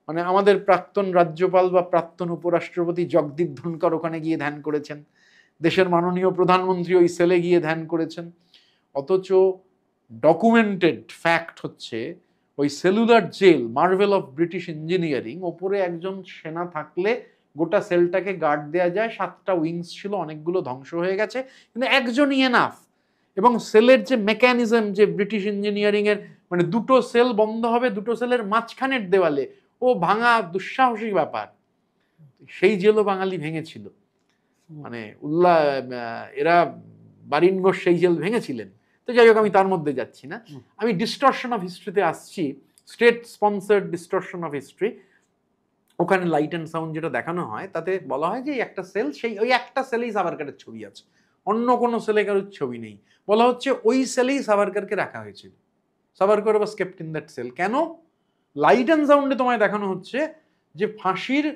মানে আমাদের প্রাক্তন রাজ্যপাল বা প্রাক্তন উপরাষ্ট্রপতি জগদীপ ধনকর ওখানে গিয়ে ধ্যান করেছেন, দেশের মাননীয় প্রধানমন্ত্রী ওই সেলে গিয়ে ধ্যান করেছেন। অথচ ডকুমেন্টেড ফ্যাক্ট হচ্ছে ওই Cellular Jail, marvel of British engineering, ওপরে একজন সেনা থাকলে গোটা সেলটাকে গার্ড দেওয়া যায়, 7টা উইংস ছিল, অনেকগুলো ধ্বংস হয়ে গেছে, কিন্তু একজনই এনাফ। এবং সেলের যে মেকানিজম, যে ব্রিটিশ ইঞ্জিনিয়ারিং এর, মানে দুটো সেল বন্ধ হবে, দুটো সেলের মাঝখানের দেওয়ালে, ও ভাঙা দুঃসাহসিক ব্যাপার। সেই জেলও বাঙালি ভেঙেছিল, মানে এরা বারিন ঘোষ সেই জেল ভেঙেছিলেন। তো যাই হোক, আমি তার মধ্যে যাচ্ছি না, আমি ডিস্টরশন অফ হিস্ট্রিতে আসছি, state sponsored distortion of history. ওখানে লাইট অ্যান্ড সাউন্ড যেটা দেখানো হয় তাতে বলা হয় যে একটা সেল, সেই ওই একটা সেলেই সাভারকারের ছবি আছে, অন্য কোনো সেলে কারোর ছবি নেই। বলা হচ্ছে ওই সেলেই সাভারকারকে রাখা হয়েছিল, সাভারকার ওয়াজ কেপ্ট ইন দ্যাট সেল। কেন? লাইট অ্যান্ড সাউন্ডে তোমায় দেখানো হচ্ছে যে ফাঁসির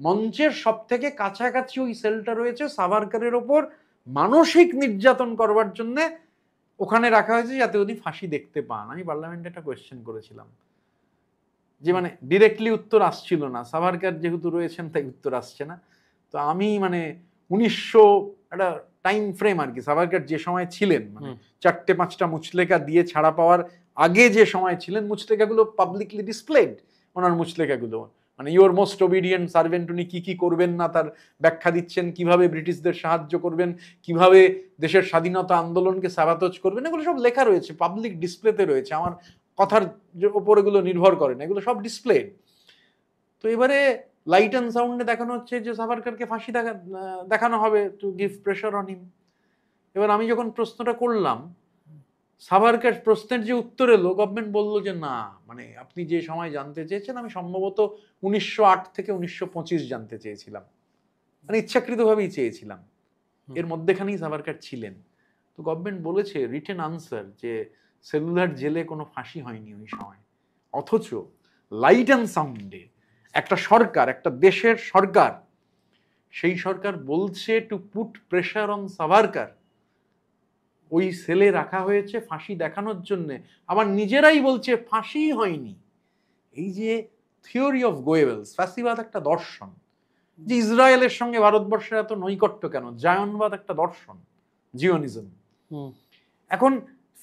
মঞ্চের সব থেকে কাছাকাছি ওই সেলটা রয়েছে, সাভারকারের ওপর মানসিক নির্যাতন করবার জন্য ওখানে রাখা হয়েছে যাতে উনি ফাঁসি দেখতে পান। আমি পার্লামেন্টে একটা কোয়েশ্চেন করেছিলাম যে মানে ডিরেক্টলি উত্তর আসছিল না, সাভারকার যেহেতু রয়েছেন তাই উত্তর আসছে না। তো আমি মানে 1900 একটা টাইম ফ্রেম আর কি, সাভারকার যে সময় ছিলেন, মানে 4-5টা মুচলেখা দিয়ে ছাড়া পাওয়ার আগে যে সময় ছিলেন, মুচলেখাগুলো পাবলিকলি ডিসপ্লেড, ওনার মুচলেখাগুলো, মানে ইউর মোস্ট ওবিডিয়েন্ট সার্ভেন্ট, উনি কি কি করবেন না তার ব্যাখ্যা দিচ্ছেন, কিভাবে ব্রিটিশদের সাহায্য করবেন, কিভাবে দেশের স্বাধীনতা আন্দোলনকে সাবাতজ করবেন, এগুলো সব লেখা রয়েছে, পাবলিক ডিসপ্লেতে রয়েছে, আমার কথার ওপর এগুলো নির্ভর করে না, এগুলো সব ডিসপ্লেড। তো এবারে লাইট অ্যান্ড সাউন্ডে দেখানো হচ্ছে যে সাভারকারকে ফাঁসি দেখানো হবে to give pressure on him. এবার আমি যখন প্রশ্নটা করলাম, সাভারকার প্রশ্নের যে উত্তর এলো, গভর্নমেন্ট বললো যে না, মানে আপনি যে সময় জানতে চেয়েছেন, আমি সম্ভবত 1908 থেকে 1925 জানতে চেয়েছিলাম, মানে ইচ্ছাকৃতভাবেই চেয়েছিলাম, এর মধ্যেখানেই সাভারকার ছিলেন। তো গভর্নমেন্ট বলেছে রিটেন আনসার যে সেলুলার জেলে কোনো ফাঁসি হয়নি ওই সময়। অথচ লাইট অ্যান্ড সাউন্ডে একটা সরকার, একটা দেশের সরকার, সেই সরকার বলছে to put pressure on Savarkar, ওই সেলে রাখা হয়েছে ফাঁসি দেখানোর জন্যে, আবার নিজেরাই বলছে ফাঁসি হয়নি। এই যে থিওরি অফ গোয়েবেলস, ফ্যাসিবাদ একটা দর্শন, যে ইসরায়েলের সঙ্গে ভারতবর্ষের এত নৈকট্য কেন, জায়নবাদ একটা দর্শন, জিওনিজম। এখন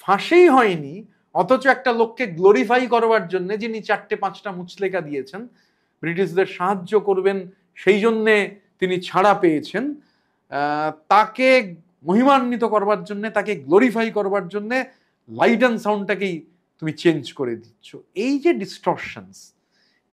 ফাঁসি হয়নি, অথচ একটা লোককে গ্লোরিফাই করবার জন্য, যিনি 4-5টা মুচলেখা দিয়েছেন, ব্রিটিশদের সাহায্য করবেন সেই জন্যে তিনি ছাড়া পেয়েছেন, তাকে মহিমান্বিত করবার জন্য, তাকে গ্লোরিফাই করবার জন্য লাইট অ্যান্ড সাউন্ডটাকেই তুমি চেঞ্জ করে দিচ্ছ। এই যে ডিস্টরশনস,